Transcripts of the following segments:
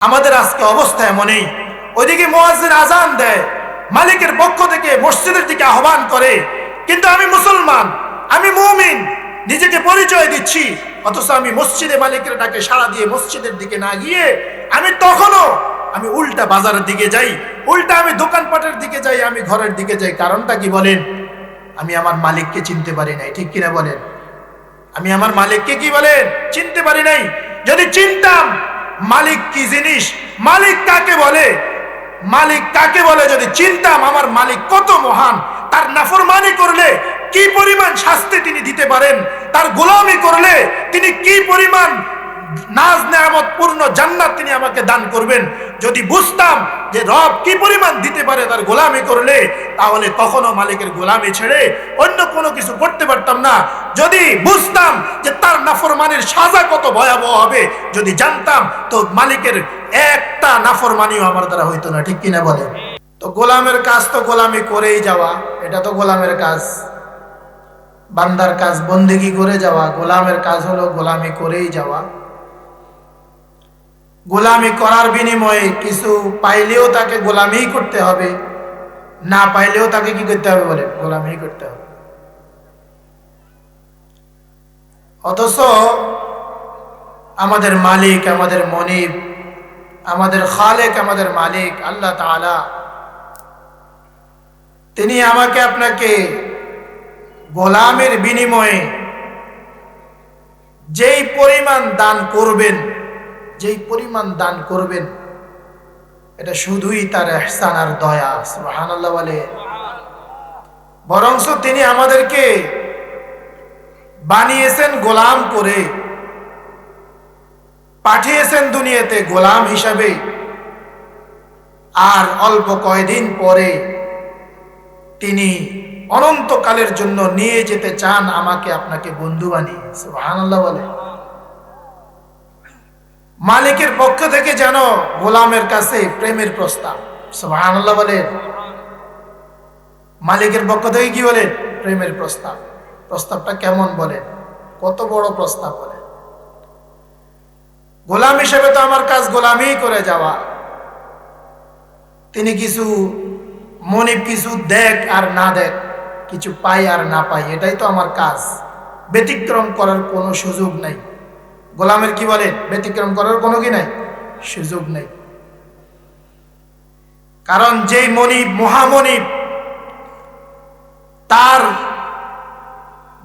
আমাদের আজকে অবস্থা এমনই, ওইদিকে মুয়াজ্জিন আজান দেয়, মালিকের পক্ষ থেকে মসজিদের দিকে আহ্বান করে, কিন্তু আমি মুসলমান, আমি মুমিন, নিজেকে পরিচয় দিচ্ছি, অথচ আমি মসজিদে মালিকের ডাকে সাড়া দিয়ে মসজিদের দিকে না গিয়ে আমি উল্টা বাজারের দিকে যাই, উল্টা আমি দোকানপাটের দিকে যাই, আমি ঘরের দিকে যাই। কারণটা কি বলেন? আমি আমার মালিককে চিনতে পারি নাই, ঠিক কিনা বলেন? আমি আমার মালিককে কি বলেন চিনতে পারি নাই। যদি চিনতাম মালিক কি জিনিস, মালিক কাকে বলে, মালিক কাকে বলে যদি চিনতাম, আমার মালিক কত মহান, তার নাফরমানি করলে কি পরিমাণ শাস্তি তিনি দিতে পারেন, তার গোলামি করলে তিনি কি পরিমাণ নাজ নেয়ামত পূর্ণ জান্নাত তিনি আমাকে দান করবেন, যদি বুঝতাম যে রব কি পরিমাণ দিতে পারে তার গোলামি করলে, তাহলে কখনো মালিকের গোলামি ছেড়ে অন্য কোনো কিছু করতে পারতাম না। যদি বুঝতাম যে তার নাফরমানির সাজা কত ভয়াবহ হবে, যদি জানতাম, তো মালিকের একটা নাফরমানিও আমার দ্বারা হইতো না, ঠিক কিনা বলে? তো গোলামের কাজ তো গোলামি করেই যাওয়া, এটা তো গোলামের কাজ। বান্দার কাজ বন্দেগী করে যাওয়া, গোলামের কাজ হলো গোলামি করেই যাওয়া। গোলামি করার বিনিময়ে কিছু পাইলেও তাকে গোলামি করতে হবে, না পাইলেও তাকে কি করতে হবে বলে? গোলামি করতে হবে। অথচ আমাদের মালিক, আমাদের মনিব, আমাদের খালেক, আমাদের মালিক আল্লাহ তাআলা, তিনি আমাকে আপনাকে গোলামের বিনিময়ে যেই পরিমাণ দান করবেন, যেই পরিমাণ দান করবেন, এটা শুধুই তার ইহসান আর দয়া। সুবহানাল্লাহ বলে। বরঞ্চ তিনি আমাদেরকে বানিয়েছেন গোলাম করে, পাঠিয়েছেন দুনিয়াতে গোলাম হিসাবে, আর অল্প কয়দিন পরে তিনি অনন্তকালের জন্য নিয়ে যেতে চান আমাকে আপনাকে বন্ধু বানিয়ে। সুবহানাল্লাহ বলে। মালিকের পক্ষ থেকে যেন গোলামের কাছে প্রেমের প্রস্তাব। সুবহানাল্লাহ বলে। মালিকের পক্ষ থেকে কি বলে? প্রেমের প্রস্তাব। প্রস্তাবটা কেমন বলে? কত বড় প্রস্তাব বলে। গোলাম হিসেবে তো আমার কাজ গোলামি করে যাওয়া, তিনি কিছু মনিব কিছু দেখ আর না দেখ, কিছু পাই আর না পাই, এটাই তো আমার কাজ। ব্যতিক্রম করার কোনো সুযোগ নাই। গোলামের কি বলে? ব্যতিক্রম করার কোনো কি নাই, সুযোগ নেই। কারণ যেই মনিব মহামনিব, তার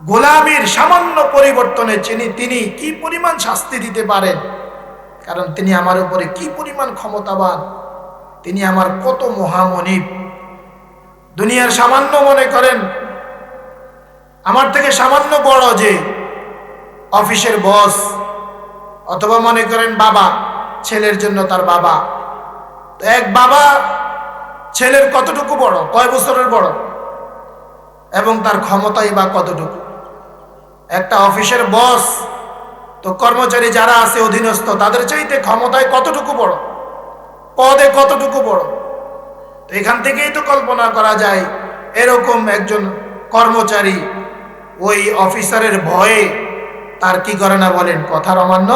গোলামীর সামান্য পরিবর্তনে তিনি কি পরিমাণ শাস্তি দিতে পারেন, কারণ তিনি আমার উপরে কি পরিমাণ ক্ষমতাবান, তিনি আমার কত মহামনিব। দুনিয়ার সামান্য মনে করেন আমার থেকে সামান্য বড় যে অফিসের বস, অথবা মনে করেন বাবা, ছেলের জন্য তার বাবা, তো এক বাবা ছেলের কতটুকু বড়, কয় বছরের বড়, এবং তার ক্ষমতাই বা কতটুকু। একটা অফিসের বস তো কর্মচারী যারা আছে অধীনস্থ, তাদের চাইতে ক্ষমতায় কতটুকু বড়, পদে কতটুকু বড়। তো এখান থেকেই তো কল্পনা করা যায় এরকম একজন কর্মচারী ওই অফিসারের ভয়ে তার কি করে না বলেন, কথার অমান্য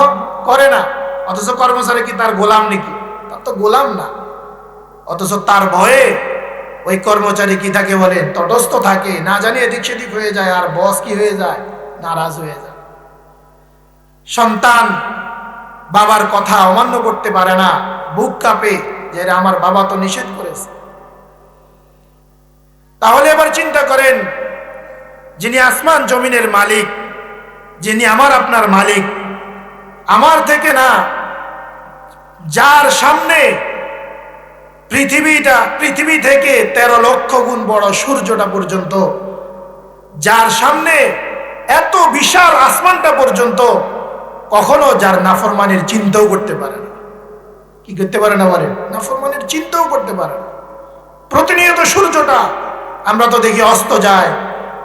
করে না। অথচ কর্মচারী কি তার গোলাম নাকি? তার তো গোলাম না। অথচ তার ভয়ে ওই কর্মচারী কি থাকে বলেন, তটস্থ থাকে, না জানি এদিক সেদিক হয়ে যায়, আর বস কি হয়ে যায়, নারাজ হয়ে যায়। সন্তান বাবার কথা অমান্য করতে পারে না, বুক কাঁপে যে আমার বাবা তো নিষেধ করেছে। তাহলে এবার চিন্তা করেন, যিনি আসমান জমিনের মালিক, যিনি আমার আপনার মালিক, আমার থেকে না, যার সামনে পৃথিবী থেকে 13 লক্ষ গুণ বড় সূর্যটা পর্যন্ত, যার সামনে এত বিশাল আসমানটা পর্যন্ত, কখনো যার নাফরমানির চিন্তাও করতে পারে না। কি করতে পারে না বলেন? নাফরমানির চিন্তাও করতে পারে না। প্রতিনিয়ত সূর্যটা আমরা তো দেখি অস্ত যায়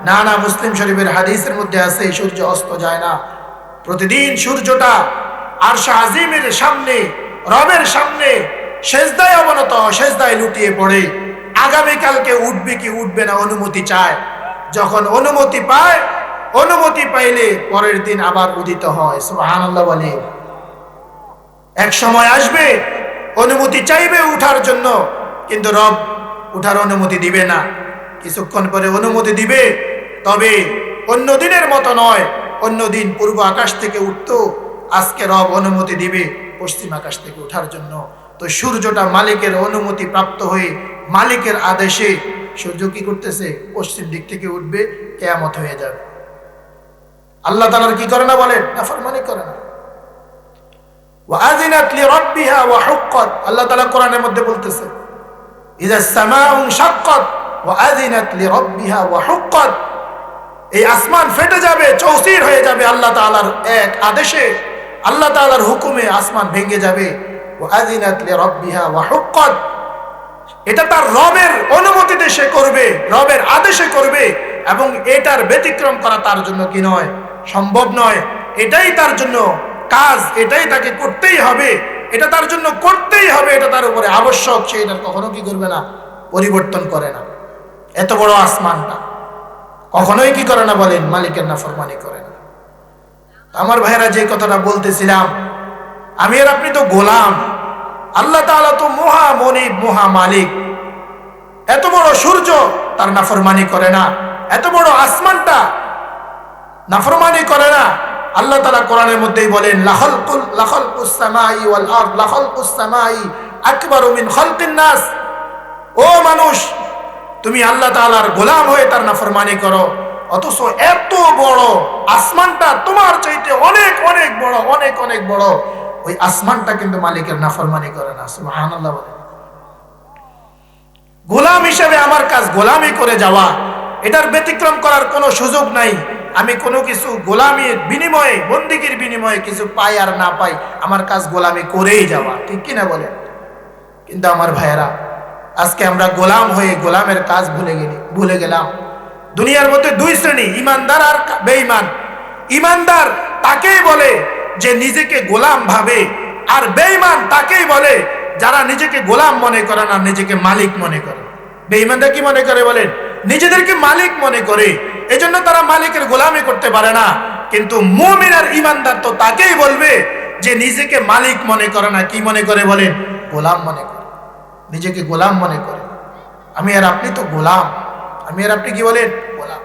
না, না, মুসলিম শরীফের হাদিসের মধ্যে আছে সূর্য অস্ত যায় না। প্রতিদিন সূর্যটা আরশ আজিমের সামনে, রবের সামনে সেজদায় অবনত, সেজদায় লুটিয়ে পড়ে, আগামীকালকে উঠবে কি উঠবে না অনুমতি চায়। যখন অনুমতি পায়, অনুমতি পাইলে পরের দিন আবার উদিত হয়। সুবহানাল্লাহ বলে। এক সময় আসবে অনুমতি চাইবে উঠার জন্য, কিন্তু রব উঠার অনুমতি দিবে না। কিছুক্ষণ পরে অনুমতি দিবে, তবে অন্য দিনের মতো নয়। অন্য দিন পূর্ব আকাশ থেকে উঠতো, আজকে রব অনুমতি দিবে পশ্চিম আকাশ থেকে উঠার জন্য। তো সূর্যটা মালিকের অনুমতি প্রাপ্ত হয়ে মালিকের আদেশে সূর্য কি করতেছে? পশ্চিম দিক থেকে উঠবে, কিয়ামত হয়ে যাবে। আল্লাহ তাআলার কি করে না বলেন? নাফরমানি করে না। ওয়াআযিনাত লিরাব্বিহা ওয়া হুক্কাত, আল্লাহ তাআলা কোরআনের মধ্যে বলতেছে ইযাস সামাউ শাক্কাত ওয়াআযিনাত লিরাব্বিহা ওয়া হুক্কাত, এই আসমান ফেটে যাবে, চৌচির হয়ে যাবে আল্লাহ তাআলার এক আদেশে, আল্লাহ তাআলার হুকুমে আসমান ভেঙে যাবে। ওয়াআযিনাত লিরাব্বিহা ওয়া হুক্কাত, এটা তার রবের অনুমতিতে সে করবে, রবের আদেশে করবে, এবং এটার ব্যতিক্রম করা তার জন্য কি নয়? সম্ভব নয়। এটাই তার জন্য কাজ, এটাই তাকে করতেই হবে, এটা তার জন্য করতেই হবে, এটা তার উপরে আবশ্যক। সে এটার কখনো কি করবে না? পরিবর্তন করে না। এত বড় আসমানটা কখনোই কি করে না বলেন? মালিকের নাফরমানি করে না। আমার ভাইয়েরা, যে কথাটা বলতেছিলাম, আমি আর আপনি তো গোলাম, আল্লাহ তাআলা তো মহা মনিব, মহা মালিক। এত বড় সূর্য তার নাফরমানি করে না, এত বড় আসমানটা নাফরমানি করে না। আল্লাহ তাআলা কোরআনের মধ্যেই বলেন লাখালকুস সামাই ওয়াল আরদ লাখালকুস সামাই আকবারু মিন খালকিন নাস। ও মানুষ, তুমি আল্লাহ তাআলার গোলাম হয়ে তার নাফরমানি করো, অথচ এত বড় আসমানটা তোমার চাইতে অনেক অনেক বড়, অনেক অনেক বড়। ওই আসমানটা কিন্তু মালিকের নাফরমানি করে না। সুবহানাল্লাহ বলেন। গোলাম হিসেবে আমার কাজ গোলামি করে যাওয়া, এটার ব্যতিক্রম করার কোনো সুযোগ নাই। আমি কোনো কিছু গোলামির বিনিময়ে, বন্দিগির বিনিময়ে কিছু পাই আর না পাই, আমার কাজ গোলামি করেই যাওয়া, ঠিক কিনা বলেন? কিন্তু আমার ভাইয়েরা, আজকে আমরা গোলাম হয়ে গোলামের কাজ ভুলে গেলাম। দুনিয়ার মধ্যে দুই শ্রেণী, ইমানদার আর বেঈমান। ইমানদার তাকেই বলে যে নিজেকে গোলাম ভাবে, আর বেঈমান তাকেই বলে যারা নিজেকে গোলাম মনে করে না, নিজেকে মালিক মনে করে। বেঈমানরা কি মনে করে বলেন? নিজেদেরকে মালিক মনে করে, এজন্য তারা মালিকের গোলামি করতে পারে না। কিন্তু মুমিন আর ইমানদার তো তাকেই বলবে যে নিজেকে মালিক মনে করে না, কি মনে করে বলেন? গোলাম মনে করে, নিজেকে গোলাম মনে করে। আমি আর আপনি তো গোলাম, আমি আর আপনি কি বলেন? গোলাম।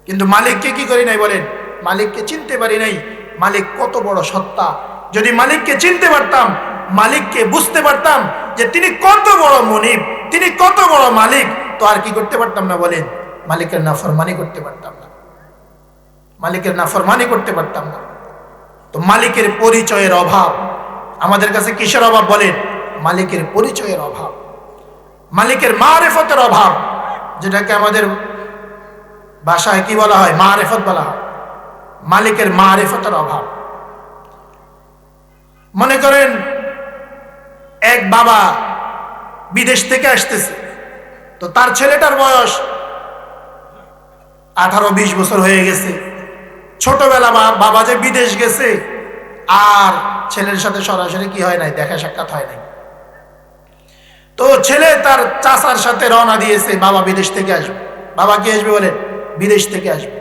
কিন্তু মালিককে কি করি নাই বলেন? মালিককে চিনতে পারি নাই। মালিক কত বড় সত্তা, যদি মালিককে চিনতে পারতাম, মালিককে বুঝতে পারতাম যে তিনি কত বড় মনিব, তিনি কত বড় মালিক, তো আর কি করতে পারতাম না বলেন? মালিকের নাফরমানি করতে পারতাম না, মালিকের নাফরমানি করতে পারতাম না। তো মালিকের পরিচয়ের অভাব আমাদের কাছে কিসের অভাব বলেন? মালিকের পরিচয়ের অভাব, মালিকের মারিফতের অভাব, যেটাকে আমাদের ভাষায় কি বলা হয়? মারিফত বলা হয়। মালিকের মারিফতের অভাব। মনে করেন এক বাবা বিদেশ থেকে আসতেছে, তো তার ছেলেটার বয়স 18-20 বছর হয়ে গেছে। ছোটবেলা বাবা যে বিদেশ গেছে, আর ছেলের সাথে সরাসরি কি হয় নাই? দেখা সাক্ষাৎ হয় নাই। তো ছেলে তার চাচার সাথে রওনা দিয়েছে, বাবা বিদেশ থেকে আসবে। বাবা কি আসবে বলে? বিদেশ থেকে আসবে।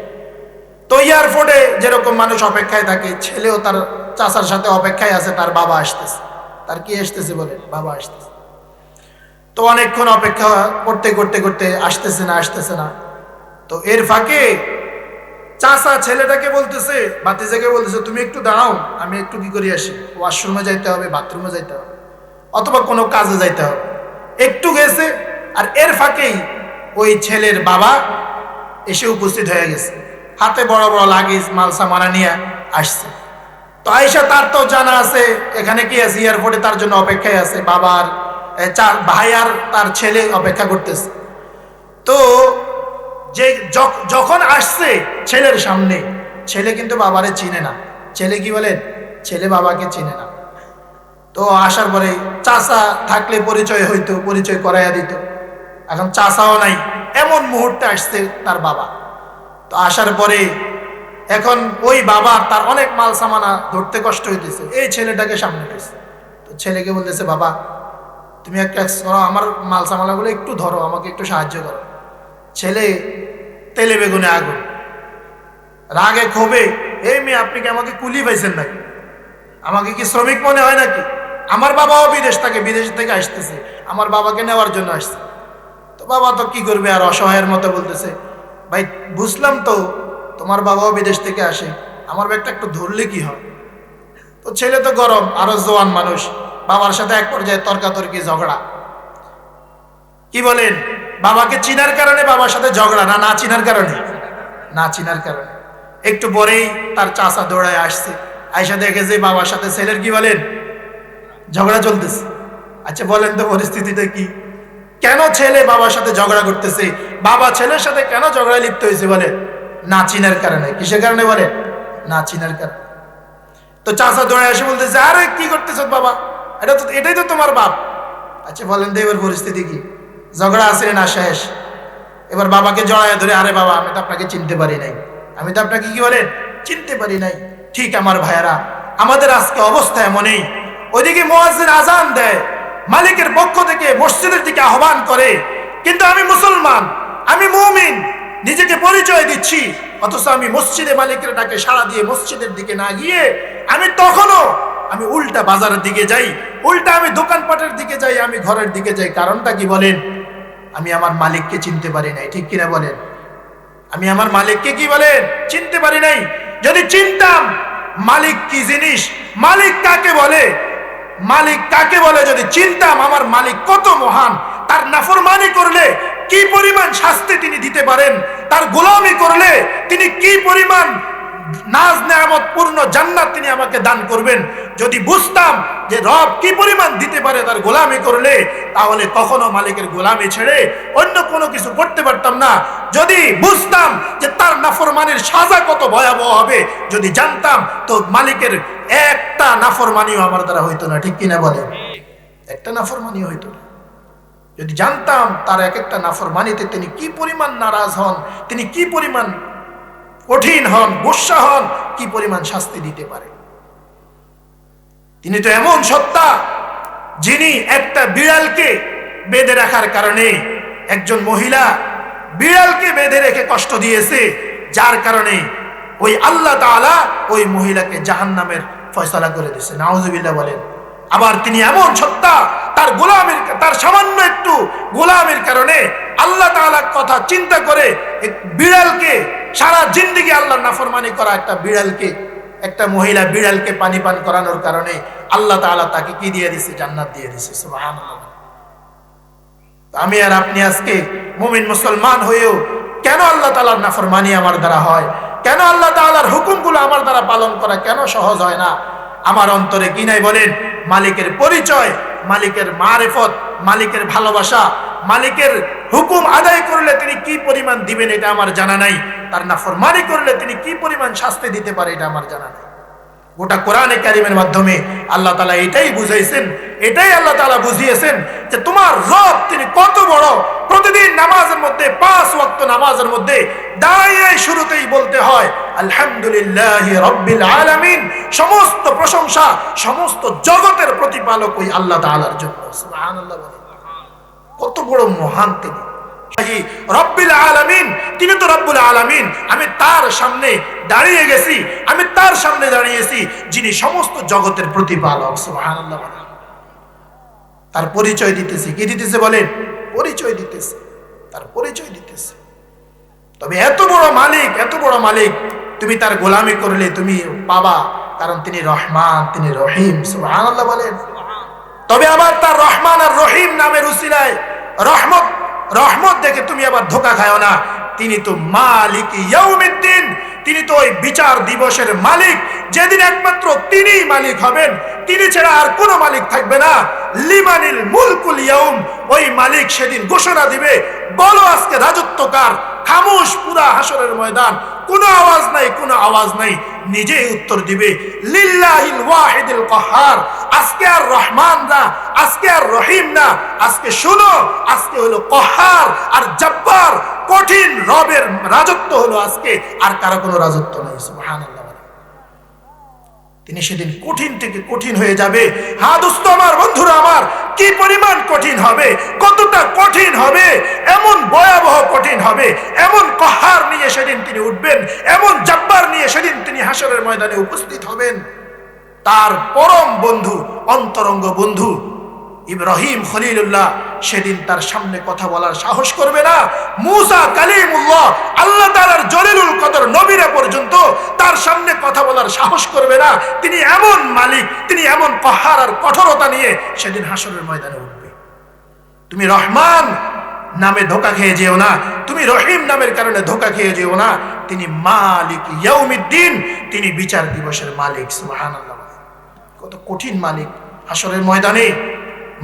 তো এয়ারপোর্টে যেরকম মানুষ অপেক্ষায় থাকে, ছেলেও তার চাচার সাথে অপেক্ষায় আছে, তার বাবা আসতেছে। তার কি আসতেছে বলে? বাবা আসতেছে। তো অনেকক্ষণ অপেক্ষা করতে করতে করতে আসতেছে না, আসতেছে না। তো এর ফাঁকে চাচা ছেলেটাকে বলতেছে, ভাতিজাকে বলতেছে, তুমি একটু দাঁড়াও, আমি একটু কি করে আসি, ওয়াশরুমে যাইতে হবে, বাথরুমে যাইতে হবে, অথবা কোনো কাজে যাইতে হবে। একটু গেছে, আর এর ফাঁকেই ওই ছেলের বাবা এসে উপস্থিত হয়ে গেছে, হাতে বড় বড় লাগেজ মাল সামানা নিয়ে আসছে। তো আয়েশা, তার তো জানা আছে এখানে কি আছে, এয়ারপোর্টে তার জন্য অপেক্ষায় আছে, বাবার চার ভাই আর তার ছেলে অপেক্ষা করতেছে। তো যে যখন আসছে ছেলের সামনে, ছেলে কিন্তু বাবারে চিনে না। ছেলে কি বলেন? ছেলে বাবাকে চিনে না। তো আসার পরে চাচা থাকলে পরিচয় হইতো, পরিচয় করাইয়া দিত। এখন চাচাও নাই, এমন মুহূর্তে আসছে তার বাবা। তো আসার পরে এখন ওই বাবা তার অনেক মাল সামানা ধরতে কষ্ট হইতেছে, এই ছেলেটাকে সামনে পেয়েছে। তো ছেলেকে বলতেছে, বাবা তুমি একটা আমার মাল সামানাগুলো একটু ধরো, আমাকে একটু সাহায্য করো। ছেলে তেলে বেগুনে আগুন, রাগে ক্ষোভে, এই মেয়ে আপনি কি আমাকে কুলি পাইছেন নাকি? আমাকে কি শ্রমিক মনে হয় নাকি? আমার বাবাও বিদেশ থেকে আসতেছে, আমার বাবাকে নেওয়ার জন্য আসছে। তো বাবা তো কি করবে, আর অসহায়ের মতো বলতেছে, ভাই বুঝলাম তো তোমার বাবাও বিদেশ থেকে আসে, আমার ব্যাগটা একটু ধরলে কি হয়। তো ছেলে তো গরম, আরো জোয়ান মানুষ, বাবার সাথে এক পর্যায়ে তর্কাতর্কি, ঝগড়া। কি বলেন, বাবাকে চিনার কারণে বাবার সাথে ঝগড়া, না চিনার কারণে? না চিনার কারণে। একটু পরেই তার চাচা দৌড়ায় আসছে, আয়সা দেখে যে বাবার সাথে ছেলের কি বলেন ঝগড়া চলতেছে। আচ্ছা বলেন তো পরিস্থিতিটা কি, কেন ছেলে বাবার সাথে ঝগড়া করতেছে, বাবা ছেলের সাথে কেন ঝগড়া লিপ্ত হয়েছে? বলে না চিনার কারণে। কিসের কারণে? বলে না চিনার কারণে। তো চাচা দৌড়ে এসে বলতেছে, আরে কি করতেছ বাবা, এটাই তো তোমার বাপ। আচ্ছা বলেন তো এবার পরিস্থিতি কি, ঝগড়া আছে না শেষ? এবার বাবাকে জড়ায় ধরে, আরে বাবা আমি তো আপনাকে চিনতে পারি নাই, আমি তো আপনাকে কি বলেন চিনতে পারি নাই। ঠিক আমার ভাইয়েরা, আমাদের আজকে অবস্থা এমনই, ওইদিকে মুয়াজ্জিন আজান দেয়, মালিকের পক্ষ থেকে মসজিদের দিকে আহ্বান করে, কিন্তু আমি মুসলমান, আমি মুমিন, নিজেকে পরিচয় দিচ্ছি, অথচ আমি মসজিদে মালিকের ডাকে সাড়া দিয়ে মসজিদের দিকে না গিয়ে আমি উল্টা বাজারের দিকে যাই, উল্টা আমি দোকানপাটের দিকে যাই, আমি ঘরের দিকে যাই। কারণটা কি বলেন? আমি আমার মালিককে চিনতে পারি নাই। ঠিক কিনা বলেন? আমি আমার মালিককে কি বলেন চিনতে পারি নাই। যদি চিনতাম মালিক কি জিনিস, মালিক কাকে বলে, মালিক কাকে বলে যদি চিনতাম, আমার মালিক কত মহান, তার নাফরমানি করলে কি পরিমাণ শাস্তি তিনি দিতে পারেন, তার গোলামি করলে তিনি কি পরিমাণ নাজ নেয়ামত পূর্ণ জান্নাত তিনি আমাকে দান করবেন, যদি বুঝতাম যে রব কি পরিমাণ দিতে পারে তার গোলামি করলে, তাহলে কখনো মালিকের গোলামি ছেড়ে অন্য কোনো কিছু করতে পারতাম না। যদি বুঝতাম যে তার নাফরমানির সাজা কত ভয়াবহ হবে, যদি জানতাম, তো মালিকের একটা নাফরমানিও আমার দ্বারা হইতো না। ঠিক কিনা বলে? একটা নাফরমানিও হইতো না। যদি জানতাম তার এক একটা নাফরমানিতে তিনি কি পরিমাণ নারাজ হন, তিনি কি পরিমাণ কঠিন হন, গুসা হন, কি পরিমাণ শাস্তি দিতে পারে। তিনি তো এমন সত্তা, যিনি একটা বিড়ালকে বেঁধে রাখার কারণে, একজন মহিলা বিড়ালকে বেঁধে রেখে কষ্ট দিয়েছে, যার কারণে ওই আল্লাহ তাআলা ওই মহিলাকে জাহান্নামের ফয়সালা করে দিয়েছে। নাউজুবিল্লাহ বলেন। আবার তিনি এমন সত্তা, তার গোলামের, তার সামান্য একটু গোলামের কারণে আল্লাহ তাআলার কথা চিন্তা করে এক বিড়ালকে, সারা জিন্দেগি আল্লাহর নাফরমানি করা একটা বিড়ালকে, একটা মহিলা বিড়ালকে পানি পান করানোর কারণে আল্লাহ তাআলা তাকে কি দিয়ে দিয়েছে? জান্নাত দিয়ে দিয়েছে। সুবহানাল্লাহ। আমি আর আপনি আজকে মুমিন মুসলমান হয়েও কেন আল্লাহ তাআলার নাফরমানি আমার দ্বারা হয়? কেন আল্লাহ তাআলার হুকুমগুলো আমার দ্বারা পালন করা কেন সহজ হয় না? আমার অন্তরে কি নাই বলেন? মালিকের পরিচয়, মালিকের মারিফত, মালিকের ভালোবাসা, মালিকের হুকুম আদায় করলে তিনি কি পরিমাণ দিবেন এটা আমার জানা নাই, তার নাফরমানি করলে তিনি কি পরিমাণ শাস্তি দিতে পারে এটা আমার জানা নাই। গোটা কোরআনে কারিমের মাধ্যমে আল্লাহ তাআলা এটাই বুঝাইছেন, এটাই আল্লাহ তাআলা বুঝিয়েছেন যে তোমার রব তিনি কত বড়। প্রতিদিন নামাজের মধ্যে, 5 ওয়াক্ত নামাজের মধ্যে দাঁড়িয়ে শুরুতেই বলতে হয় আলহামদুলিল্লাহি রাব্বিল আলামিন, সমস্ত প্রশংসা সমস্ত জগতের প্রতিপালক ওই আল্লাহ তাআলার জন্য। সুবহানাল্লাহ। কত বড় মহান তিনি, রব্বিল আলামিন, তিনি তো রব্বুল আলামিন। আমি তার সামনে দাঁড়িয়ে গেছি, আমি তার সামনে দাঁড়িয়েছি যিনি সমস্ত জগতের প্রতিপালক। সুবহানাল্লাহ। তার পরিচয় দিতেছি। কি দিতেছে বলেন? পরিচয় দিতেছে, তার পরিচয় দিতেছে। তবে এত বড় মালিক, এত বড় মালিক, তুমি তার গোলামি করলে তুমি পাবা, কারণ তিনি রহমান, তিনি রহিম। সুবহানাল্লাহ বলেন। তবে আবার তার রহমান আর রহিম নামের উসিলায় রহমত দেখে তুমি আবার ধোঁকা খাও না। তিনি তো মালিক ইয়াউমিদ্দিন, তিনি তো ওই বিচার দিবসের মালিক, যেদিন একমাত্র তিনিই মালিক হবেন, তিনি ছাড়া আর কোনো মালিক থাকবে না। লিমানিল মুলকুল ইয়াউম, ওই মালিক সেদিন ঘোষণা দিবে, বলো আজকে রাজত্ব কার। খামোশ পুরা হাসরের ময়দান, কোনো আওয়াজ নাই, কোনো আওয়াজ নাই। নিজেই উত্তর দিবে লিল্লাহিল ওয়াহিদুল কাহ্হার। আজকে আর রহমান না, আজকে আর রহিম না, আজকে শুনো, আজকে হলো কাহ্হার আর জব্বার। কঠিন রবের রাজত্ব হলো আজকে, আর কারো কোনো রাজত্ব নাই। সুবহানাল্লাহ। তিনি সেদিন কঠিন থেকে কঠিন হয়ে যাবে। হ্যাঁ দোস্ত আমার, বন্ধুরা আমার, কি পরিমাণ কঠিন হবে, কতটা কঠিন হবে, এমন ভয়াবহ কঠিন হবে। এমন কাহ্হার নিয়ে সেদিন তিনি উঠবেন, এমন জব্বার নিয়ে সেদিন তিনি হাসরের ময়দানে উপস্থিত হবেন। তার পরম বন্ধু, অন্তরঙ্গ বন্ধু ইব্রাহিম খলিলুল্লাহ সেদিন তার সামনে কথা বলার সাহস করবে না। মুসা কালিমুল্লাহ, আল্লাহ তাআলার জলিলুল কদর নবীরা পর্যন্ত তার সামনে কথা বলার সাহস করবে না। তিনি এমন মালিক, তিনি এমন কাহার আর কঠোরতা নিয়ে সেদিন হাসরের ময়দানে উঠবে। তুমি রহমান নামে ধোকা খেয়ে যেও না, তুমি রহিম নামের কারণে ধোকা খেয়ে যেও না। তিনি মালিক ইয়াউমিদ্দিন, তিনি বিচার দিবসের মালিক। সুবহানাল্লাহ, কত কঠিন মালিক। হাসরের ময়দানে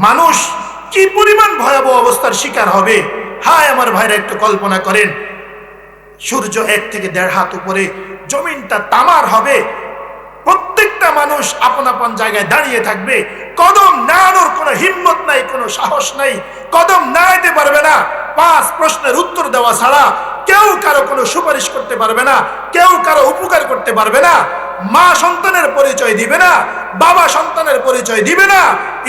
মানুষ কি পরিমাণ ভয়াবহ অবস্থার শিকার হবে। হায় আমার ভাইরা, একটু কল্পনা করেন, সূর্য 1 থেকে 1.5 হাত উপরে, জমিনটা তামার হবে, প্রত্যেকটা মানুষ আপন আপন জায়গায় দাঁড়িয়ে থাকবে, কদম নাড়ানোর কোনো হিম্মত নাই, কোনো সাহস নাই, কদম নাড়াইতে পারবে না। 5 প্রশ্নের উত্তর দেওয়া ছাড়া কেউ কারো কোনো সুপারিশ করতে পারবে না, কেউ কারো উপকার করতে পারবে না। মা সন্তানের পরিচয় দিবে না, বাবা সন্তানের পরিচয় দিবে না,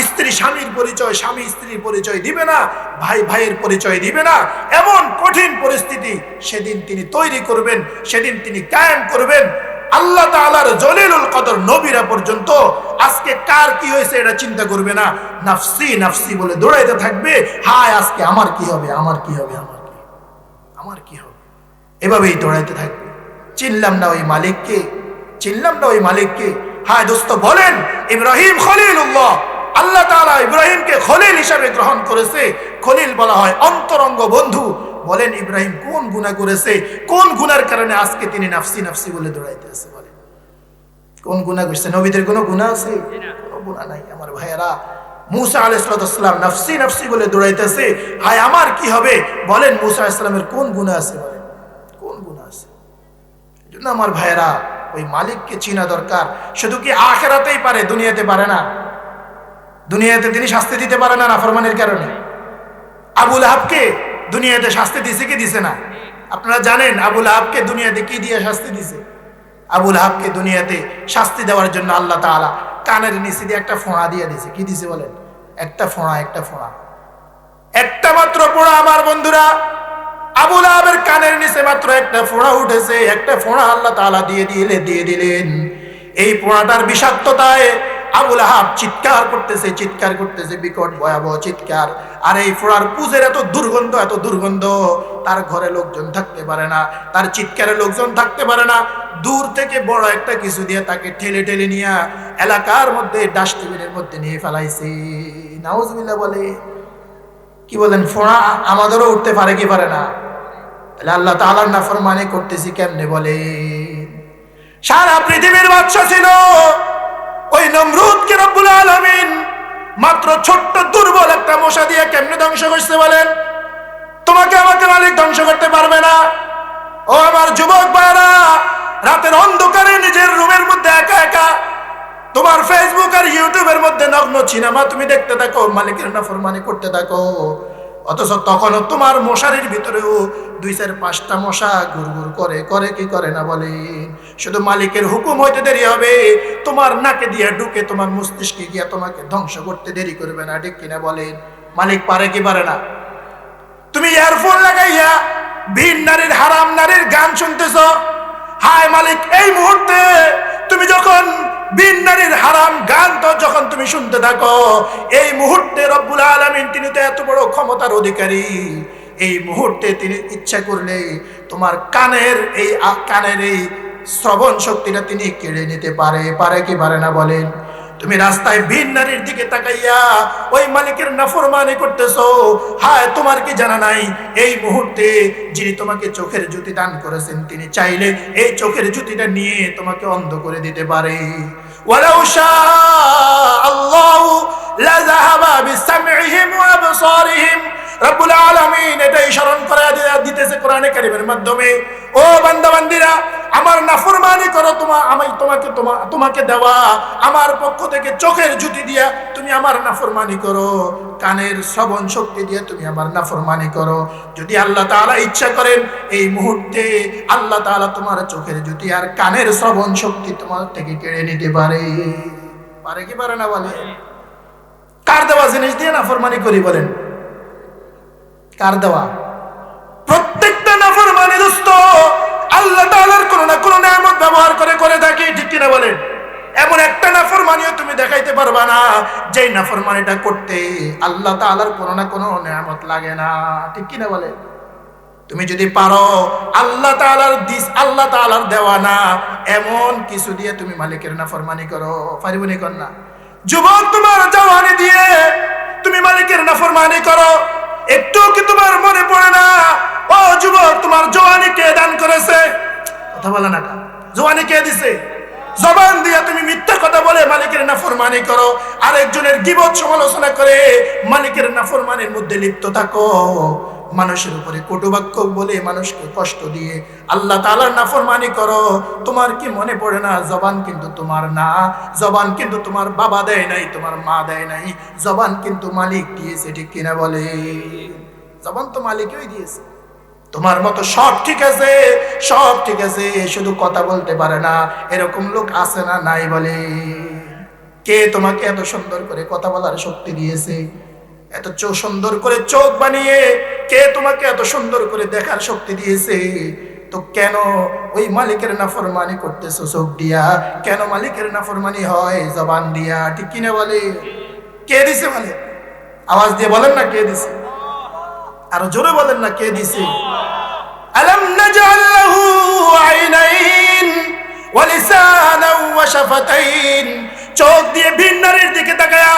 স্ত্রী স্বামীর পরিচয়, স্বামী স্ত্রীর পরিচয় দিবে না, ভাই ভাইয়ের পরিচয় দিবে না। এমন কঠিন পরিস্থিতি সেদিন তিনি তৈরি করবেন, সেদিন তিনি কায়েম করবেন। আল্লাহ তাআলার জলিলুল কদর নবীরা পর্যন্ত আজকে কার কি হয়েছে এটা চিন্তা করবে না, নাফসি নাফসি বলে দৌড়াইতে থাকবে। হায় আজকে আমার কি হবে, আমার কি হবে, আমার কি হবে, এভাবেই দৌড়াইতে থাকবে। চিনলাম না ওই মালিককে, চিনলাম না ওই মালিককে। হায় দোস্ত, বলেন ইব্রাহিম খলিলুল্লাহ, আল্লাহ তাআলা ইব্রাহিমকে খলিল হিসেবে গ্রহণ করেছে। খলিল বলা হয় অন্তরঙ্গ বন্ধু। বলেন ইব্রাহিম কোন গুনাহ করেছে, কোন গুনার কারণে আজকে তিনি নাফসি নাফসি বলে দৌড়াইতেছে? বলেন কোন গুনাহ করেছে? নবীদের কোনো গুনাহ আছে? কোনো গুনাহ নাই। আমার ভাইয়েরা, মুসা আলাইহিস সালাম নাফসি নাফসি বলে দৌড়াইতেছে। হায় আমার কি হবে? বলেন মুসা আলাইহিস সালামের কোন গুনাহ আছে? বলেন কোন গুনাহ আছে? এজন্য আমার ভাইয়েরা, ওই মালিককে চিনা দরকার। শুধু কি আখিরাতেই পারে, দুনিয়াতে পারে না। দুনিয়াতে তিনি শাস্তি দিতে পারে না নাফরমানের কারণে। আবু লাহাবকে দুনিয়াতে শাস্তি দিছে কি দিছে না? আপনারা জানেন আবু লাহাবকে দুনিয়াতে কি দিয়ে শাস্তি দিছে? আবু লাহাবকে দুনিয়াতে শাস্তি দেওয়ার জন্য আল্লাহ তাআলা কানের নিচে দিয়ে একটা ফোঁড়া দিয়ে দিছে। কি দিছে বলেন? একটা ফোঁড়া, একটা ফোঁড়া, একটা মাত্র ফোঁড়া। আমার বন্ধুরা, আবু লাহাবের কানের নিচে মাত্র একটা ফোঁড়া উঠেছে, একটা ফোঁড়া আল্লাহ তাআলা দিয়ে দিলেন। এই ফোঁড়াটার বিষাক্ততায় আবু লাহাব চিৎকার করতেছে বিকট ভয়াবহ চিৎকার। আর এই ফোঁড়ার পুজের এত দুর্গন্ধ, তার ঘরে লোকজন থাকতে পারে না, তার চিৎকারে লোকজন থাকতে পারে না। দূর থেকে বড় একটা কিছু দিয়ে তাকে ঠেলে নিয়ে এলাকার মধ্যে ডাস্টবিনের মধ্যে নিয়ে ফেলাইছে। নাউজুবিল্লাহ বলে। কি বলেন? ফোঁড়া আমাদেরও উঠতে পারে কি পারে না? তাহলে আল্লাহ তাআলার নাফরমানি করতেছি কেমনে বলে? সারা পৃথিবীর বাদশা ছিল ওই নমরুদকে রব্বুল আলামিন মাত্র ছোট্ট দুর্বল একটা মশা দিয়ে কেমনে ধ্বংস করতে বলেন? তোমাকে আমাকে মালিক ধ্বংস করতে পারবে না। ও আমার যুবক ভাইরা, রাতের অন্ধকারে নিজের রুমের মধ্যে একা একা তোমার ফেসবুক আর ইউটিউবের মধ্যে নগ্ন সিনেমা তুমি দেখতে থাকো, মালিকের নাফরমানি করতে থাকো। অথচ তখনও তোমার মশারির ভিতরেও 2-4-5টা মশা গুড়গুড় করে কি করে না বলেন? শুধু মালিকের হুকুম হইতে দেরি হবে, তোমার নাকে দিয়ে ঢুকে তোমার মস্তিষ্কে গিয়া তোমাকে ধ্বংস করতে দেরি করবে না। ঠিক কিনা বলেন? মালিক পারে কি পারে না? তুমি ইয়ারফোন লাগাইয়া ভিন নারীর, হারাম নারীর গান শুনতেছ। হায় মালিক, এই মুহূর্তে তুমি যখন ভিন নারীর হারাম গান তো যখন তুমি শুনতে থাকো, এই মুহূর্তে রব্বুল আলামিন তিনি তো এত বড় ক্ষমতার অধিকারী, এই মুহূর্তে তিনি ইচ্ছা করলে তোমার কানের এই শ্রবণ শক্তিটা তিনি কেড়ে নিতে পারে কি পারে না বলেন? তুমি রাস্তায় ভিন নারীর দিকে তাকাইয়া ওই মালিকের নাফরমানি করতেছো। হায় তোমার কি জানা নাই, এই মুহূর্তে যিনি তোমাকে চোখের জ্যোতি দান করেছেন, তিনি চাইলে এই চোখের জ্যোতিটা নিয়ে তোমাকে অন্ধ করে দিতে পারে। ওয়ালাউ শাআ আল্লাহু লাযাহাবা বিসামইহিম ওয়া আবসারিহিম। রব্বুল আলামিন এটাই স্মরণ করে দিতেছে কোরআনে কারীমের মাধ্যমে। ও বান্দা বান্দিরা, আমার নাফরমানি করো, তোমাকে দেওয়া আমার পক্ষ থেকে চোখের জ্যোতি দিয়া তুমি আমার নাফরমানি করো, কানের শ্রবণ শক্তি দিয়ে তুমি আমার নাফরমানি করো। যদি আল্লাহ তাআলা ইচ্ছা করেন, এই মুহূর্তে আল্লাহ তাআলা তোমার চোখের জ্যোতি আর কানের শ্রবণ শক্তি তোমার থেকে কেড়ে নিতে পারে কি পারে না বলে? কার দেওয়া জিনিস দিয়ে নাফরমানি করি বলেন? কার দেওয়া? প্রত্যেকটা নাফরমানি দোস্ত আল্লাহ তাআলার কোন না কোন নিয়ামত ব্যবহার করে থাকি। ঠিক কিনা বলেন? এমন একটা নাফরমানিও তুমি দেখাইতে পারবা না যেই নাফরমানিটা করতে আল্লাহ তাআলার কোনো না কোনো নিয়ামত লাগে না। ঠিক কিনা বলে? তুমি যদি পারো আল্লাহ তাআলার দিস, আল্লাহ তাআলার দেওয়া না এমন কিছু দিয়ে তুমি মালিকের নাফরমানি করো, পারিবনি কর না? যুবক, তোমার জওয়ানি দিয়ে তুমি মালিকের নাফরমানি করো, একটু কি তোমার মনে পড়ে না? ও যুবক, তোমার জওয়ানি কে দান করেছে? কথা বলে না, জওয়ানি কে দিছে? জবান দিয়া তুমি মিথ্যা কথা বলে মালিকের নাফরমানি করো, আরেকজনের গীবত সমালোচনা করে মালিকের নাফরমানির মধ্যে লিপ্ত থাকো, মানুষের উপরে কটুবাক্য বলে মানুষকে কষ্ট দিয়ে আল্লাহ তাআলার নাফরমানি করো। তোমার কি মনে পড়ে না জবান কিন্তু তোমার না, জবান কিন্তু তোমার বাবা দেয় নাই, তোমার মা দেয় নাই, জবান কিন্তু মালিক দিয়েছে। ঠিক কিনা বলে? জবান তো মালিকই দিয়েছে। তোমার মতো সব ঠিক আছে, সব ঠিক আছে, শুধু কথা বলতে পারে না, এরকম লোক আছে না নাই? বলে কে তোমাকে এত সুন্দর করে কথা বলার শক্তি দিয়েছে? এত সুন্দর করে চোখ বানিয়ে কে তোমাকে এত সুন্দর করে দেখার শক্তি দিয়েছে? তো কেন ওই মালিকের নাফরমানি করতেছো চোখ দিয়া? কেন মালিকের নাফরমানি হয় জবান দিয়া? ঠিক কিনা বলে? কে দিছে? বলে আওয়াজ দিয়ে বলেন না কে দিছে? আরো জোরে বলেন না কে দিছে? আলাম নাজআল লাহু আইনাইন ওয়া লিসানান ওয়া শাফাতাইন। চোখ দিয়ে ভিন নারীর দিকে তাকায়া,